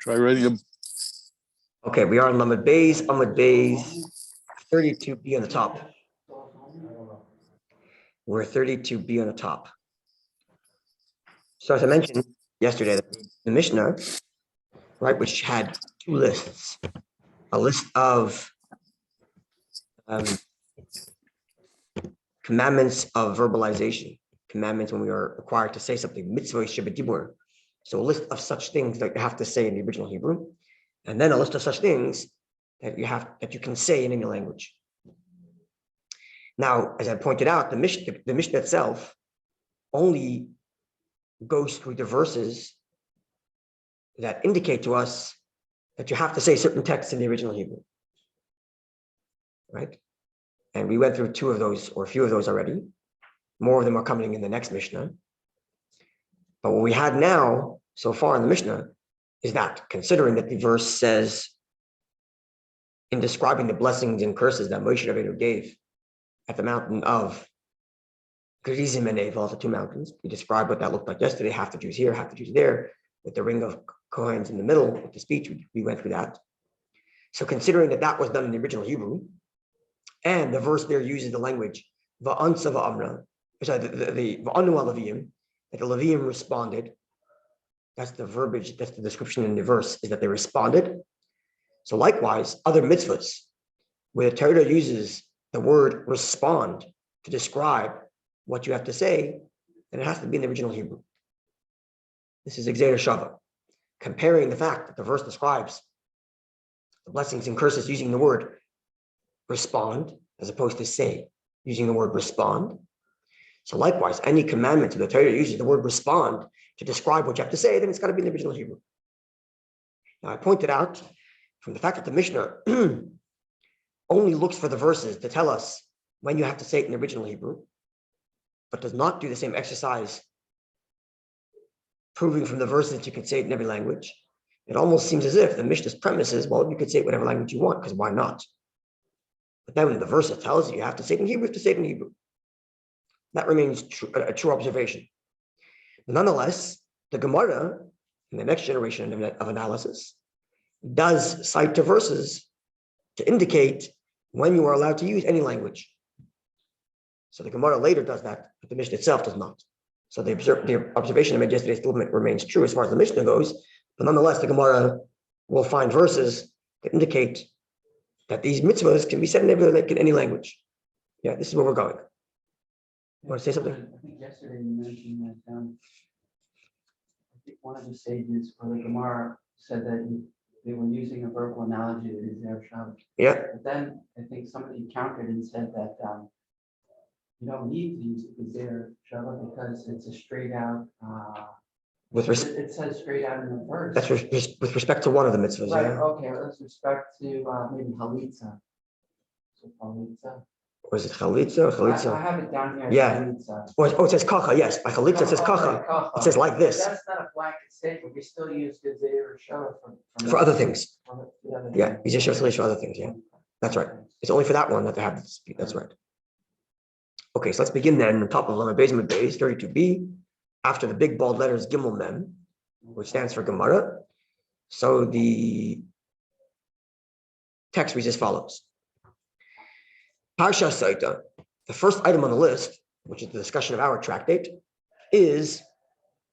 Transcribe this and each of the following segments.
Try writing them. Okay, we are on Amud Beis, 32b on the top. We're 32b on the top. So as I mentioned yesterday, the Mishnah, right, which had two lists, a list of commandments of verbalization, commandments when we are required to say something, mitzvah shebedibur. So a list of such things that you have to say in the original Hebrew, and then a list of such things that you can say in any language. Now, as I pointed out, the Mishnah itself only goes through the verses that indicate to us that you have to say certain texts in the original Hebrew, right? And we went through two of those, or a few of those already. More of them are coming in the next Mishnah. But what we had now, so far in the Mishnah, is that, considering that the verse says, in describing the blessings and curses that Moshe Rabbeinu gave at the mountain of Gerizim and Eval, the two mountains, we described what that looked like yesterday, half the Jews here, half the Jews there, with the ring of coins in the middle, with the speech, we went through that. So considering that that was done in the original Hebrew, and the verse there uses the language, Va'ansa va'amra, the Va'anu Levim, that the Levim responded. That's the verbiage, that's the description in the verse, is that they responded. So likewise, other mitzvahs, where the Torah uses the word respond to describe what you have to say, then it has to be in the original Hebrew. This is Gzeira Shava, comparing the fact that the verse describes the blessings and curses using the word respond, as opposed to say, using the word respond. So likewise, any commandment of the Torah uses the word respond to describe what you have to say, then it's got to be in the original Hebrew. Now, I pointed out from the fact that the Mishnah only looks for the verses to tell us when you have to say it in the original Hebrew, but does not do the same exercise proving from the verses that you can say it in every language. It almost seems as if the Mishnah's premise is, well, you could say it whatever language you want, because why not? But then when the verse tells you have to say it in Hebrew, you have to say it in Hebrew. That remains a true observation. But nonetheless, the Gemara, in the next generation of analysis, does cite to verses to indicate when you are allowed to use any language. So the Gemara later does that, but the Mishnah itself does not. So the observation I made yesterday still remains true as far as the Mishnah goes, but nonetheless, the Gemara will find verses that indicate that these mitzvahs can be said in any language. Yeah, this is where we're going. You want to say something? I think yesterday you mentioned that I think one of the sages for the Gemara said that they were using a verbal analogy that is their Shabbat. Yeah. But then I think somebody countered and said that you don't need to use their Shabbat because it's a straight out. It says straight out in the verse. That's with respect to one of the mitzvahs. Right. Yeah. Okay. With respect to maybe halitza. So halitza. Or is it chalitza or chalitza? I have it down here. Yeah. Chalitza. Oh, it says kacha. Yes, by chalitza it says kacha. It says like this. But that's not a blanket statement. We still use Gezeira or Shabbat For other things. Yeah, things. use your for other things. Yeah, that's right. It's only for that one that they have to speak. That's right. Okay, so let's begin then. On the top of Amud Beis, 32b, after the big bold letters Gimel Mem, which stands for Gemara. So the text reads as follows. Parsha Sotah, the first item on the list, which is the discussion of our tractate, is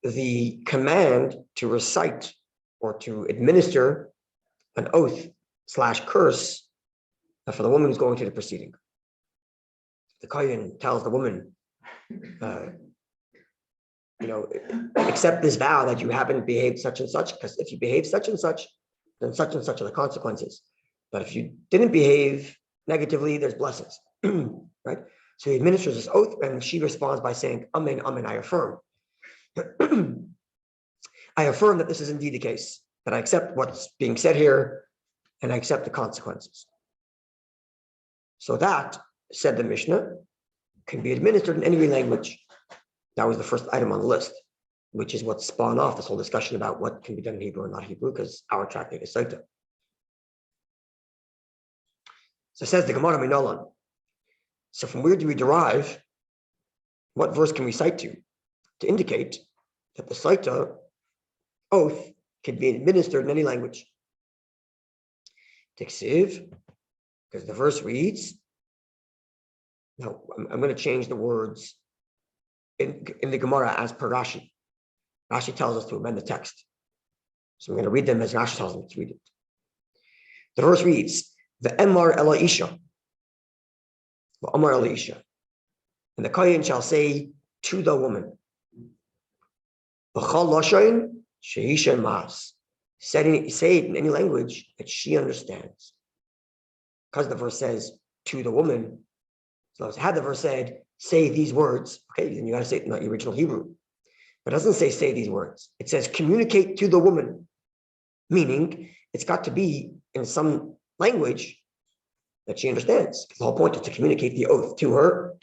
the command to recite or to administer an oath / curse for the woman who's going through the proceeding. The Kohen tells the woman, accept this vow that you haven't behaved such and such, because if you behave such and such, then such and such are the consequences. But if you didn't behave negatively, there's blessings, right? So he administers this oath, and she responds by saying, Amen, Amen, I affirm. I affirm that this is indeed the case, that I accept what's being said here, and I accept the consequences. So that, said the Mishnah, can be administered in any language. That was the first item on the list, which is what spawned off this whole discussion about what can be done in Hebrew or not Hebrew, because our tractate is Sotah. So says the Gemara Minolan. So from where do we derive, what verse can we cite to indicate that the Sotah oath can be administered in any language. Tiksiv, because the verse reads, now I'm going to change the words in the Gemara as per Rashi. Rashi tells us to amend the text. So we're going to read them as Rashi tells us to read it. The verse reads, the Emar Ela Isha. The Emar Ela Isha. And the Kohen shall say to the woman, B'chal Lashon Sheisha Mas. Say it in any language that she understands. Because the verse says to the woman. So had the verse said, say these words, okay, then you got to say it in the original Hebrew. But it doesn't say these words. It says communicate to the woman, meaning it's got to be in some language that she understands. The whole point is to communicate the oath to her.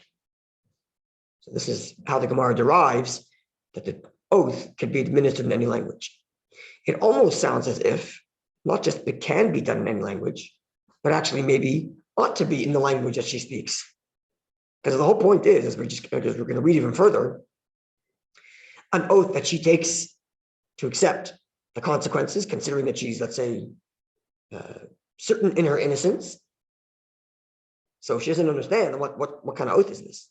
So this is how the Gemara derives that the oath can be administered in any language. It almost sounds as if not just it can be done in any language, but actually maybe ought to be in the language that she speaks. Because the whole point is, as we're going to read even further, an oath that she takes to accept the consequences, considering that she's, let's say, certain in her innocence. So if she doesn't understand, what kind of oath is this?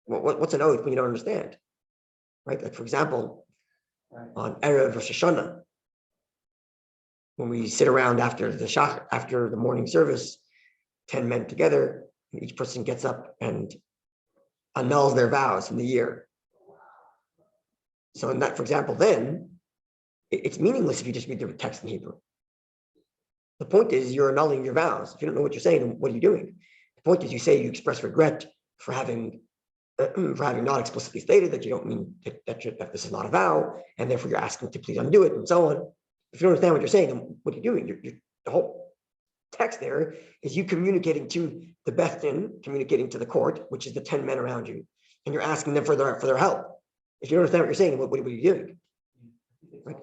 What's an oath when you don't understand? Right? Like, for example, on Erev Rosh Hashanah, when we sit around after the morning service, 10 men together, each person gets up and annuls their vows from the year. So in that, for example, then it's meaningless if you just read the text in Hebrew. The point is you're annulling your vows. If you don't know what you're saying, then what are you doing? The point is you say you express regret for having not explicitly stated that you don't mean that this is not a vow, and therefore you're asking to please undo it, and so on. If you don't understand what you're saying, then what are you doing? The whole text there is you communicating to the Beth Din, communicating to the court, which is the 10 men around you, and you're asking them for their help. If you don't understand what you're saying, what are you doing? Right?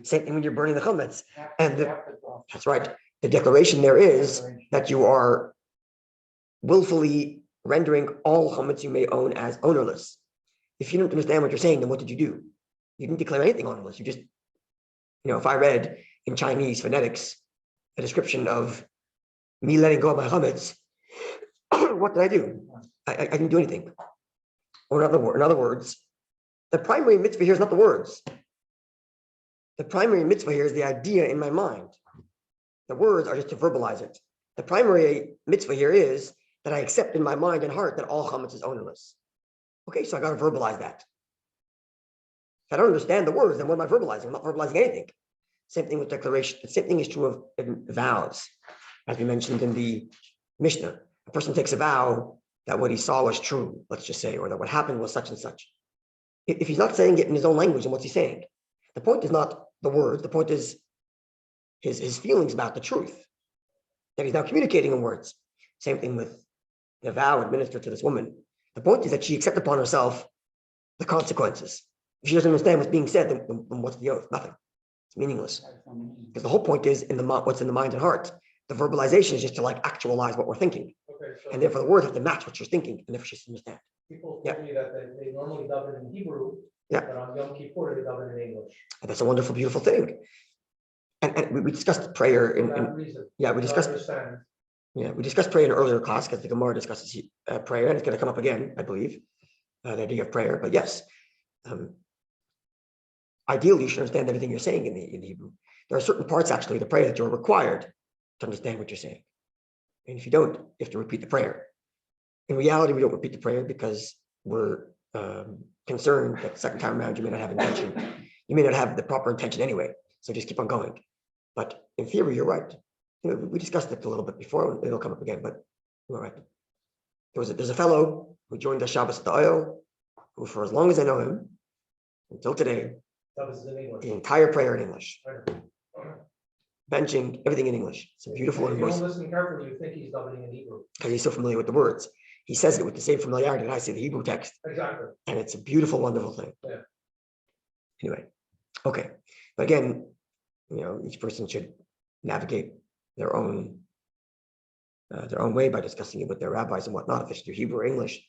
Same thing when you're burning the chametz. And that's right. The declaration there is that you are willfully rendering all chametz you may own as ownerless. If you don't understand what you're saying, then what did you do? You didn't declare anything ownerless. You just, if I read in Chinese phonetics a description of me letting go of my chametz, what did I do? I didn't do anything. Or in other words, the primary mitzvah here is not the words. The primary mitzvah here is the idea in my mind. The words are just to verbalize it. The primary mitzvah here is that I accept in my mind and heart that all chametz is ownerless. Okay, so I got to verbalize that. If I don't understand the words, then what am I verbalizing? I'm not verbalizing anything. Same thing with declaration. The same thing is true of vows. As we mentioned in the Mishnah, a person takes a vow that what he saw was true, let's just say, or that what happened was such and such. If he's not saying it in his own language, then what's he saying? The point is not the words. The point is his feelings about the truth that he's now communicating in words. Same thing with the vow administered to this woman. The point is that she accepts upon herself the consequences. If she doesn't understand what's being said, then what's the oath? Nothing. It's meaningless. Because the whole point is what's in the mind and heart. The verbalization is just to actualize what we're thinking. Okay, so and therefore the words have to match what you're thinking, and therefore she doesn't understand. People told me that they normally dub it in Hebrew, but on Yom Kippur they dub it in English. And that's a wonderful, beautiful thing. And we discussed prayer we discussed prayer in an earlier class because the Gemara discusses prayer, and it's going to come up again, I believe, the idea of prayer. But yes, ideally you should understand everything you're saying in the Hebrew. There are certain parts actually of the prayer that you're required to understand what you're saying. And if you don't, you have to repeat the prayer. In reality, we don't repeat the prayer because we're concerned that the second time around you may not have intention. You may not have the proper intention anyway. So just keep on going. But in theory, you're right. We discussed it a little bit before, and it'll come up again, but you're right. There's a fellow who joined the Shabbos at the oil, who for as long as I know him, until today, the entire prayer in English. Benching, everything in English. It's a beautiful voice. If you don't listen carefully, you think he's dubbing in Hebrew. Because he's so familiar with the words. He says it with the same familiarity that I say the Hebrew text. Exactly. And it's a beautiful, wonderful thing. Yeah. Anyway, okay. But again, each person should navigate their own way by discussing it with their rabbis and whatnot, if it's through Hebrew or English.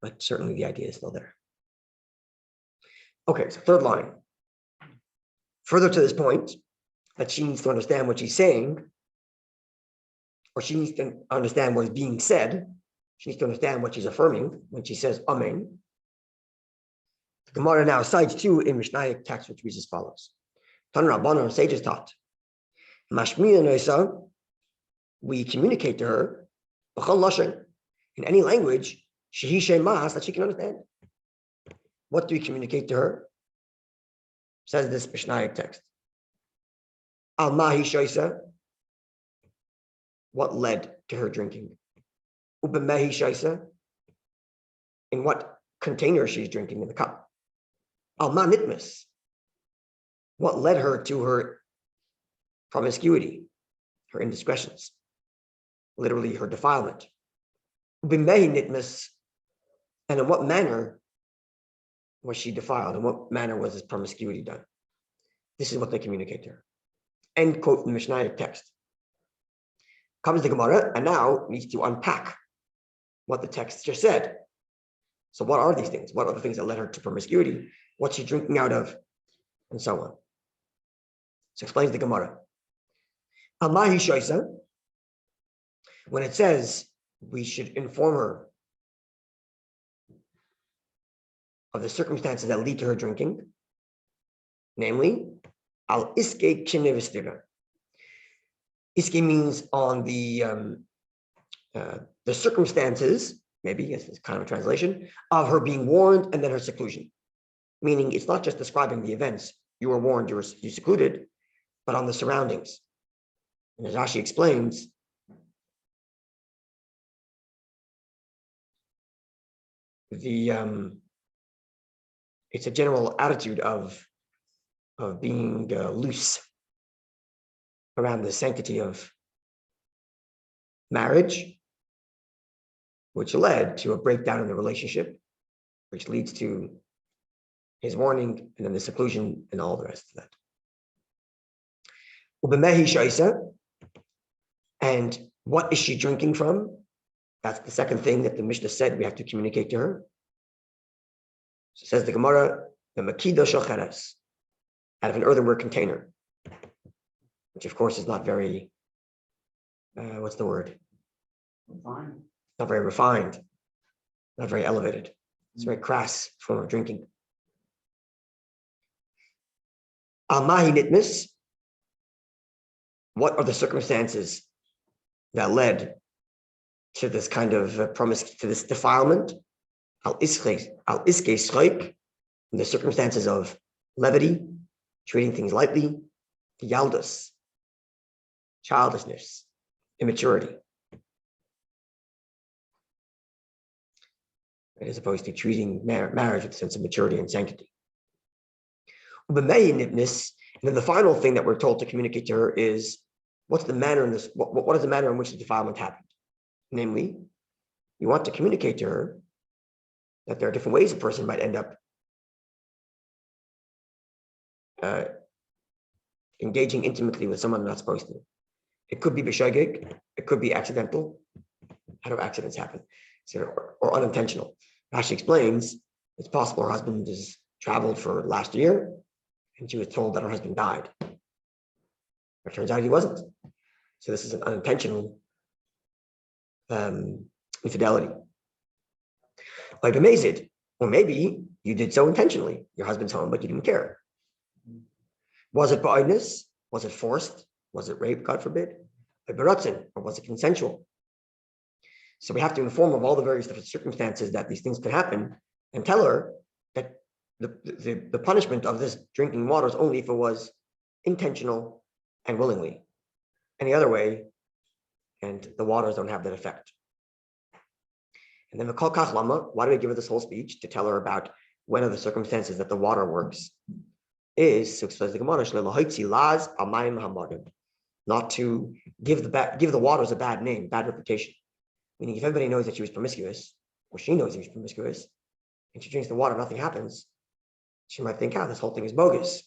But certainly the idea is still there. Okay, so third line. Further to this point, that she needs to understand what she's saying, or she needs to understand what is being said. She needs to understand what she's affirming when she says Amen. The Gemara now cites two in Mishnaic text, which reads as follows. Tan Rabbanan, sages taught. Mashmiya Noisa, we communicate to her in any language, Shehi Shemas, that she can understand. What do we communicate to her? Says this Mishnaic text. Al Mahi Shaisa, what led to her drinking? Ubemehi Shaisa, in what container she's drinking, in the cup. Al Ma Nitmas, what led her to her promiscuity, her indiscretions, literally her defilement. Ubemehi Nitmas, and in what manner was she defiled? In what manner was this promiscuity done? This is what they communicate to her. End quote from the Mishnaic text. Comes the Gemara and now needs to unpack what the text just said. So what are these things? What are the things that led her to promiscuity? What's she drinking out of? And so on. So explains the Gemara. Amahi Shaisa, when it says we should inform her of the circumstances that lead to her drinking, namely, al iske kinevistira. Iske means on the circumstances, maybe it's kind of a translation, of her being warned and then her seclusion. Meaning it's not just describing the events. You were warned, you secluded, but on the surroundings. And as Rashi explains, it's a general attitude of being loose around the sanctity of marriage, which led to a breakdown in the relationship, which leads to his warning and then the seclusion and all the rest of that. Ubemehi shaisa, and what is she drinking from? That's the second thing that the Mishnah said we have to communicate to her. So says the Gemara, the makida shocheres, out of an earthenware container, which of course is not very, what's the word? Refined. Not very refined, not very elevated. It's a very crass form of drinking. Al-mahi nitmis, what are the circumstances that led to this kind of to this defilement? Al-iske shreik, the circumstances of levity, treating things lightly, yaldus, childishness, immaturity, as opposed to treating marriage with a sense of maturity and sanctity. And then the final thing that we're told to communicate to her is what's the manner in this? What is the manner in which the defilement happened? Namely, you want to communicate to her that there are different ways a person might end up engaging intimately with someone they're not supposed to. It could be b'shogeg, it could be accidental. How do accidents happen? Or unintentional. Rashi explains it's possible her husband has traveled for last year and she was told that her husband died. It turns out he wasn't. So this is an unintentional infidelity. Like amazed, or maybe you did so intentionally. Your husband's home, but you didn't care. Was it ba'idness? Was it forced? Was it rape, God forbid? Or was it consensual? So we have to inform her of all the various different circumstances that these things could happen and tell her that the punishment of this drinking water is only if it was intentional and willingly. Any other way, and the waters don't have that effect. And then the kol kach lama, why do we give her this whole speech? To tell her about when are the circumstances that the water works, is, so says the Gemara, not to give the waters a bad name, bad reputation. Meaning if everybody knows that she was promiscuous, or she knows she was promiscuous, and she drinks the water, nothing happens, she might think, this whole thing is bogus.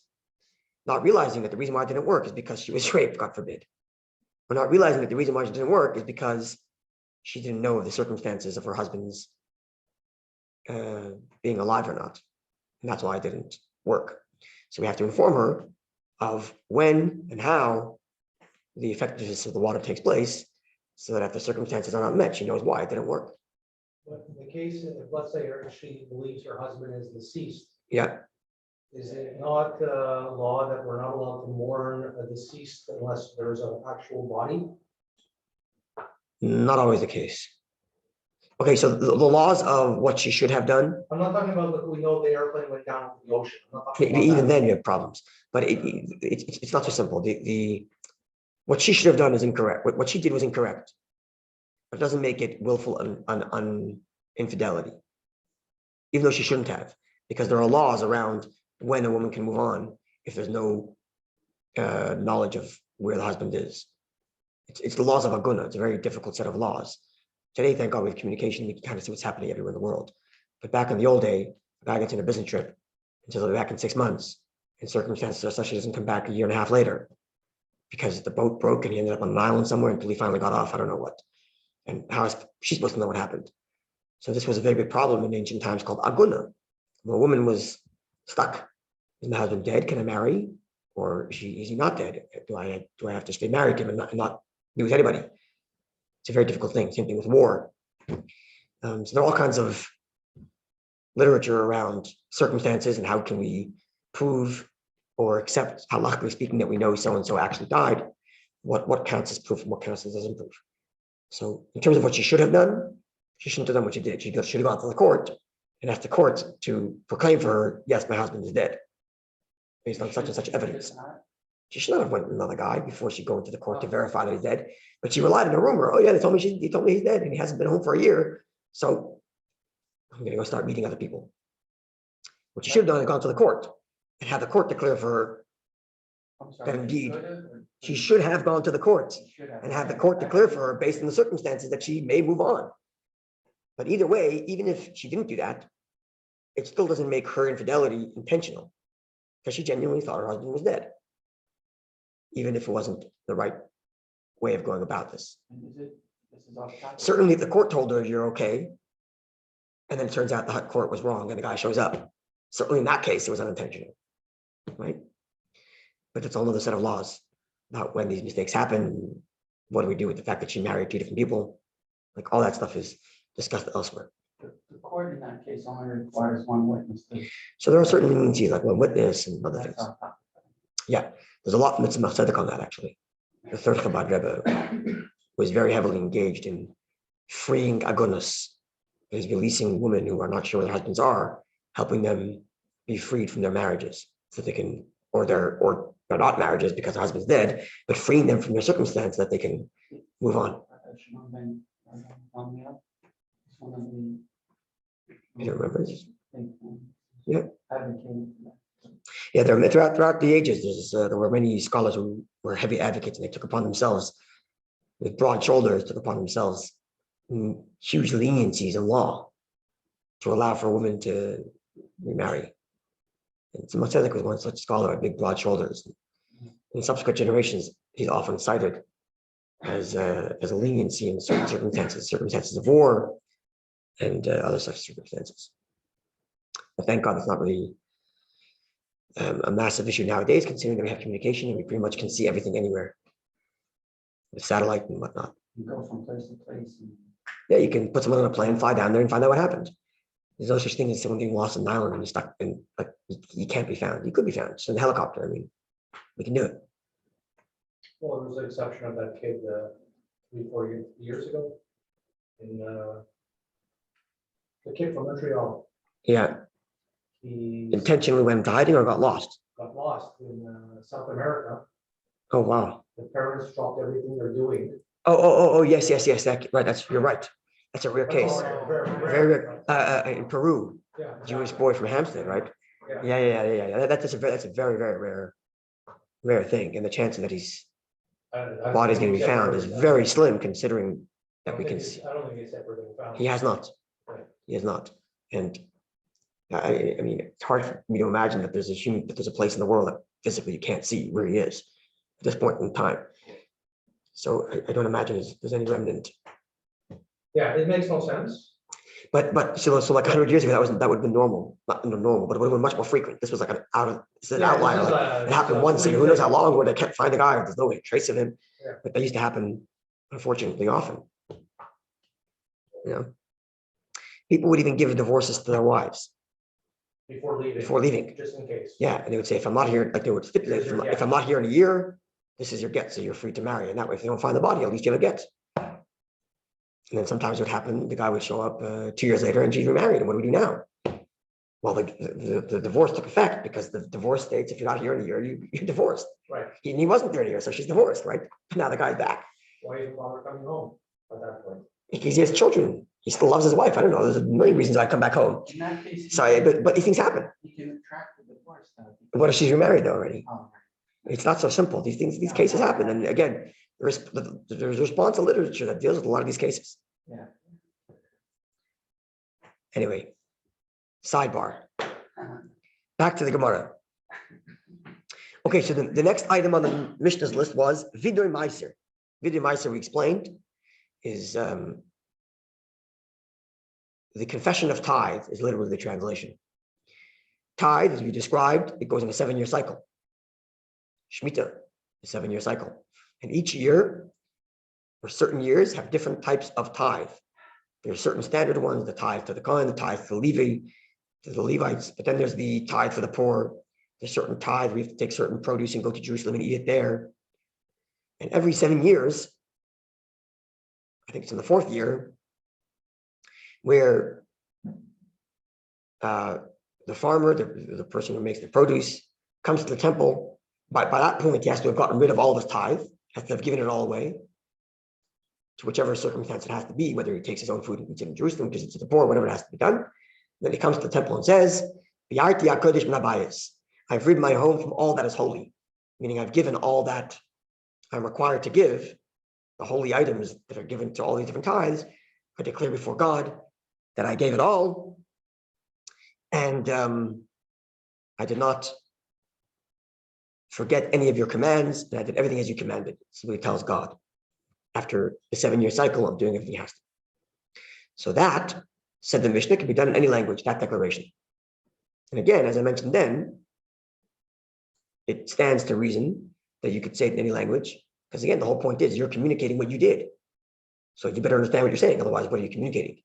Not realizing that the reason why it didn't work is because she was raped, God forbid. Or not realizing that the reason why it didn't work is because she didn't know the circumstances of her husband's being alive or not. And that's why it didn't work. So we have to inform her of when and how the effectiveness of the water takes place, so that if the circumstances are not met, she knows why it didn't work. But in the case, if let's say she believes her husband is deceased, Yeah, is it not law that we're not allowed to mourn a deceased unless there's an actual body? not always the case. Okay, so the laws of what she should have done, I'm not talking about that we know the airplane went down into the ocean. I'm not talking about even that. then you have problems, but it's not so simple. What she should have done is incorrect. What she did was incorrect, but it doesn't make it willful infidelity, even though she shouldn't have, because there are laws around when a woman can move on if there's no knowledge of where the husband is. It's the laws of Aguna. It's a very difficult set of laws. Today, thank God, we have communication. We can kind of see what's happening everywhere in the world. But back in the old day, a guy gets on a business trip until they're back in 6 months, and circumstances are such he doesn't come back a year and a half later because the boat broke and he ended up on an island somewhere until he finally got off. I don't know what. And how is she supposed to know what happened? So this was a very big problem in ancient times called Aguna. When a woman was stuck, is my husband dead? Can I marry? Or is he not dead? Do I have to stay married to him and not be with anybody? It's a very difficult thing. Same thing with war. So there are all kinds of literature around circumstances and how can we prove or accept, halachically speaking, that we know so-and-so actually died. What counts as proof and what counts as doesn't proof. So in terms of what she should have done, she shouldn't have done what she did. She should have gone to the court and asked the court to proclaim for her, yes, my husband is dead, based on such and such evidence. She should not have went with another guy before she go into the court to verify that he's dead. But she relied on a rumor. Oh yeah, they told me he's dead and he hasn't been home for a year. So I'm gonna go start meeting other people. What she should have done is gone to the court and had the court declare for her that indeed she should have gone to the courts and have the court declare for her based on the circumstances that she may move on. But either way, even if she didn't do that, it still doesn't make her infidelity intentional, because she genuinely thought her husband was dead, even if it wasn't the right way of going about this. Certainly, if the court told her you're okay, and then it turns out the court was wrong and the guy shows up, certainly in that case, it was unintentional, right? But it's a whole other set of laws about when these mistakes happen. What do we do with the fact that she married 2 different people? Like all that stuff is discussed elsewhere. The court in that case only requires 1 witness. So there are certain leniencies like 1 witness and other things. Yeah, there's a lot from the Talmud Sotah on that actually. The third Chabad Rebbe was very heavily engaged in freeing agonos. He's releasing women who are not sure where their husbands are, helping them be freed from their marriages, so they can, or they're not marriages because the husband's dead, but freeing them from their circumstance that they can move on. You don't remember this? Yeah. Yeah, throughout the ages, there were many scholars who were heavy advocates, and they took upon themselves, with broad shoulders, huge leniencies in law to allow for a woman to remarry. And Talmud Sotah was one such scholar with big broad shoulders. In subsequent generations, he's often cited as a leniency in certain circumstances of war and other such circumstances. But thank God it's not really a massive issue nowadays, considering that we have communication and we pretty much can see everything anywhere with satellite and whatnot. You go from place to place. Yeah, you can put someone on a plane, fly down there, and find out what happened. There's no such thing as someone getting lost in an island and stuck in, like, you can't be found. You could be found. Just in a helicopter. I mean, we can do it. Well, there was an exception of that kid 3-4 years ago. In the kid from Montreal. Yeah. He Intentionally went into hiding or got lost? got lost in South America. Oh, wow. The parents dropped everything they're doing. Oh, yes. Right. You're right. That's a rare case. Very rare. In Peru, Yeah, Jewish boy from Hampstead, right? Yeah. That's a very, very rare thing. And the chance that his body is going to be found is very slim, considering that we can see. I don't think he's ever been found. He has not. Right. He has not. And I mean, it's hard for me to imagine that there's a place in the world that physically you can't see where he is at this point in time. So I don't imagine there's any remnant. Yeah, it makes no sense. But so like 100 years ago, that would have been normal, not normal, but it would have been much more frequent. This was like this is an outlier. Like, it happened once, and who knows how long where they can't find the guy. There's no trace of him. Yeah. But that used to happen, unfortunately, often. You know, people would even give divorces to their wives Before leaving. just in case. Yeah, and they would say, if I'm not here, like they would stipulate, if I'm not here in a year, this is your get, so you're free to marry. And that way, if you don't find the body, at least you have a get. And then sometimes it would happen, the guy would show up 2 years later and she's remarried. And what do we do now? Well, the divorce took effect because the divorce states, if you're not here in a year, you're divorced. Right. He wasn't there in a year, so she's divorced, right? Now the guy's back. Why is the father coming home at that point? Because he has children. He still loves his wife. I don't know. There's a million reasons I come back home. In that case. Sorry, but these things happen. You can retract the divorce. What if she's remarried already? Oh, It's not so simple. These cases happen. And again, there's responsive literature that deals with a lot of these cases. yeah. Anyway, sidebar. Back to the Gemara. Okay, so the next item on the Mishnah's list was Vidoy Meiser. Vidoy Meiser, we explained, is the confession of tithe is literally the translation. Tithe, as we described, it goes in a 7-year cycle. Shemitah, a 7-year cycle. And each year, or certain years, have different types of tithe. There are certain standard ones, the tithe to the Kohen, the tithe to the Levi, to the Levites, but then there's the tithe for the poor. There's certain tithe, we have to take certain produce and go to Jerusalem and eat it there. And every 7 years, I think it's in the 4th year, where the farmer, the person who makes the produce, comes to the temple. By that point, he has to have gotten rid of all of his tithe, has to have given it all away, to whichever circumstance it has to be, whether he takes his own food and eats it in Jerusalem, gives it to the poor, whatever it has to be done. Then he comes to the temple and says, I've rid my home from all that is holy, meaning I've given all that I'm required to give, the holy items that are given to all these different tithes. I declare before God that I gave it all, and I did not forget any of your commands, and I did everything as you commanded. So he tells God after the 7-year cycle of doing everything he has to. So that, said the Mishnah, can be done in any language, that declaration. And again, as I mentioned then, it stands to reason that you could say it in any language, because again, the whole point is you're communicating what you did. So you better understand what you're saying, otherwise, what are you communicating?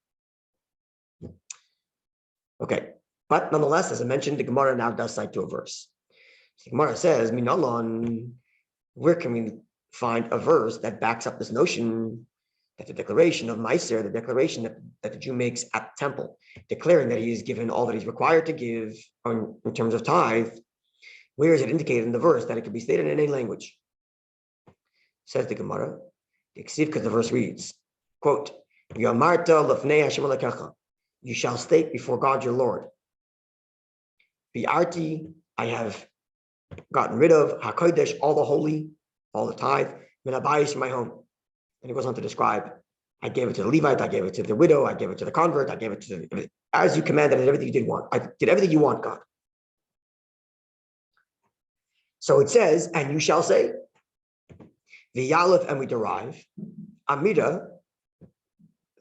Okay, but nonetheless, as I mentioned, the Gemara now does cite to a verse. The Gemara says, Minalon, where can we find a verse that backs up this notion that the declaration of Meiser, the declaration that the Jew makes at the temple, declaring that he is given all that he's required to give in terms of tithe, where is it indicated in the verse that it could be stated in any language? Says the Gemara, because the verse reads, quote, Yamarta lefnei Hashem Elokecha, you shall state before God your Lord. Bi'arti, I have gotten rid of HaKodesh, all the holy, all the tithe, min habayis from my home. And he goes on to describe, I gave it to the Levite, I gave it to the widow, I gave it to the convert, I gave it to the, as you commanded, and everything you did want. I did everything you want, God. So it says, and you shall say, the Yalef, and we derive, Amida,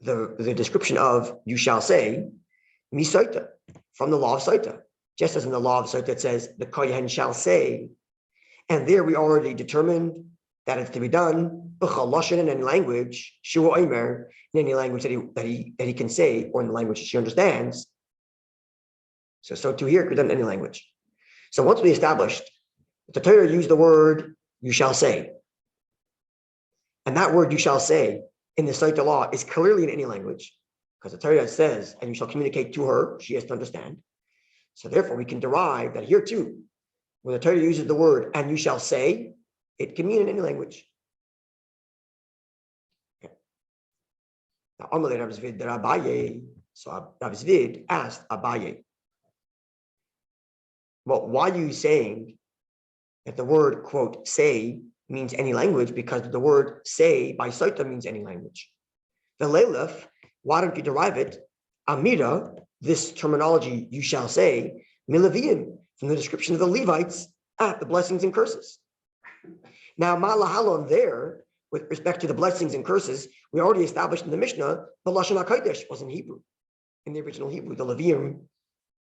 the description of you shall say, Mi Sotah, from the law of Sotah. Just as in the law of Sotah it says, the Kohen shall say, and there we already determined that it's to be done in any language, Shua Omer, in any language that he can say, or in the language that she understands. So to here, it could be done in any language. So once we established that the Torah used the word you shall say, and that word you shall say in the Sotah law is clearly in any language, because the Torah says, and you shall communicate to her, she has to understand. So therefore we can derive that here too, when the Torah uses the word and you shall say, it can mean in any language. Okay. Now, so Rabbi Zvid asked Abaye, well, why are you saying that the word, quote, say means any language? Because the word say by Sotah means any language. The Leilef, why don't you derive it? Amira, this terminology, you shall say, Milavim, from the description of the Levites, the blessings and curses. Now, Malahalon there, with respect to the blessings and curses, we already established in the Mishnah, the Lashon HaKodesh was in Hebrew. in the original Hebrew. The Levium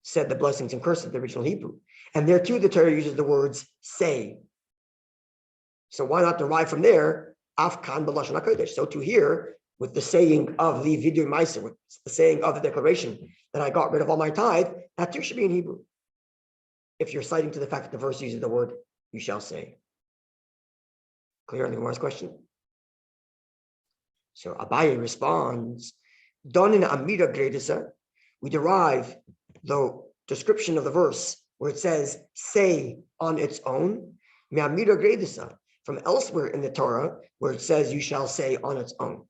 said the blessings and curses in the original Hebrew. And there too, the Torah uses the words say. So why not derive from there, Afkan b'lashon hakodesh? So to here, with the saying of the Vidur Meiser, with the saying of the declaration that I got rid of all my tithe, that too should be in Hebrew. If you're citing to the fact that the verse uses the word, you shall say. Clear on the Gemara's question? So Abaye responds, done in Amida Gredisa, we derive the description of the verse where it says, say on its own, me Amida Gredisa, from elsewhere in the Torah where it says, you shall say on its own.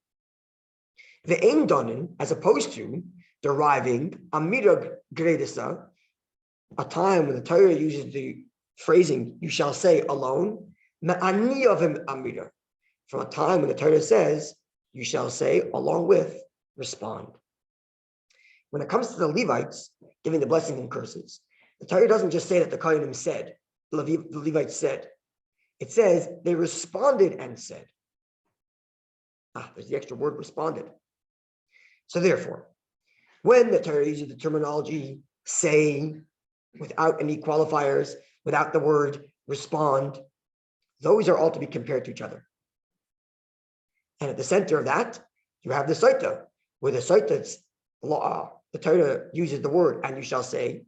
The ain donin, as opposed to deriving Amida Gredisa, a time when the Torah uses the phrasing, you shall say alone, me'ani of him Amida, from a time when the Torah says, you shall say along with, respond. When it comes to the Levites giving the blessings and curses, the Torah doesn't just say that the Kohanim said, the Levites said. It says they responded and said. There's the extra word responded. So therefore, when the Torah uses the terminology say, without any qualifiers, without the word respond, those are all to be compared to each other. And at the center of that, you have the Sotah, where the Sotah's law, the Torah uses the word, and you shall say.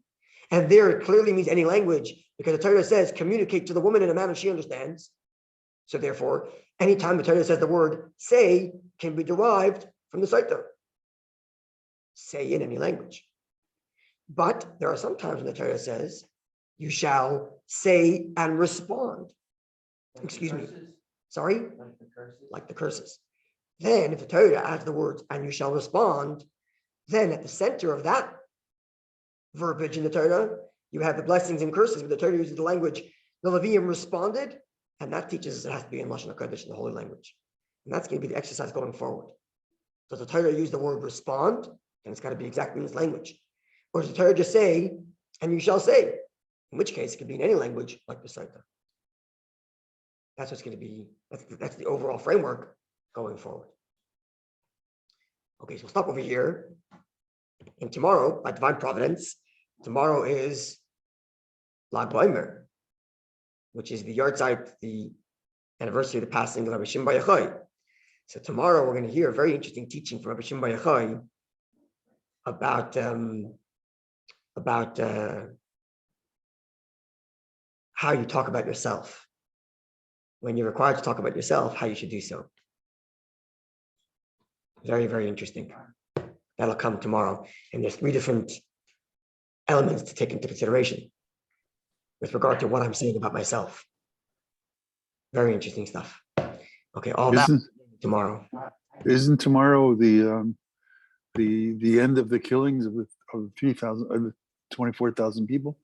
And there it clearly means any language, because the Torah says, communicate to the woman in a manner she understands. So therefore, anytime the Torah says the word say can be derived from the Sotah. Say in any language. But there are some times when the Torah says, you shall say and respond. Like Excuse me. curses, Sorry? like the curses. Like the curses. Then if the Torah adds the words, and you shall respond, then at the center of that verbiage in the Torah, you have the blessings and curses, but the Torah uses the language, the Levium responded, and that teaches us it has to be in Lashon HaKodesh, in the holy language. And that's going to be the exercise going forward. Does the Torah use the word respond? And it's got to be exactly in this language. Or does the Torah just say, and you shall say? In which case, it could be in any language like the Sotah. That's what's going to be, that's the overall framework going forward. Okay, so we'll stop over here. And tomorrow, by divine providence, tomorrow is Lag BaOmer, which is the yahrzeit, the anniversary of the passing of Rabbi Shimon Bar Yochai. So tomorrow we're going to hear a very interesting teaching from Rabbi Shimon Bar Yochai about how you talk about yourself. When you're required to talk about yourself, how you should do so. Very, very interesting. That'll come tomorrow. And there's 3 different elements to take into consideration with regard to what I'm saying about myself. Very interesting stuff. Okay, all that tomorrow. Isn't tomorrow the end of the killings of 24,000 people?